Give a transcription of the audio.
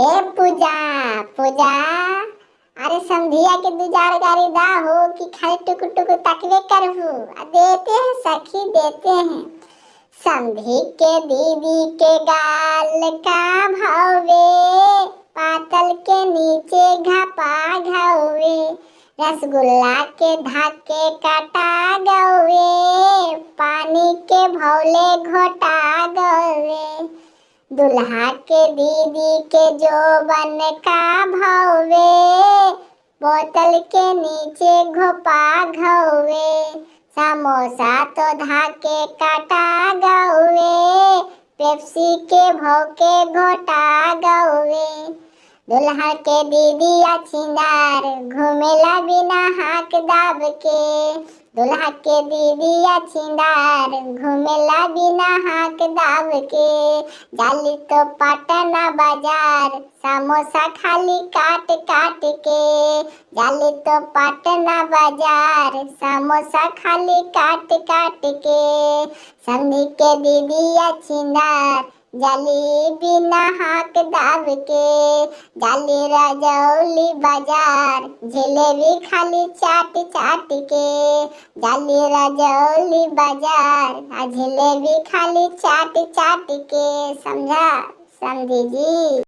ए पूजा पूजा, अरे समधिया के दुजार गारी दा हो कि खाली टुक टुक तकवे करहु। देते हैं सखी देते हैं। समधी के दीदी के गाल का भावे, पातल के नीचे घपा घावे, रसगुल्ला के धाके काटा गवे, पानी के भौले घोटा गवे। दुल्हा के दीदी के जोबन का भावे, बोतल के नीचे घोपा घवे, समोसा तो धाके काटा गवे, पेप्सी के भौके घोटा गवे। दुल्हा के दीदी छिंदार घूमेला बिना हाथ दाब के, दुल्हा के दीदी छिंदार घूमेला बिना हाथ दाब के। जाली तो पटना बाजार समोसा खाली काट काट के, जाली तो पटना बाजार समोसा खाली काट काट के। समधी के दीदी छिंदार जाली बिना हाथ दाब के, जाली रजौली बाजार जलेबी खाली चाट चाट के, जाली रजौली बाजार जलेबी खाली चाट चाट के। समझा समझी जी।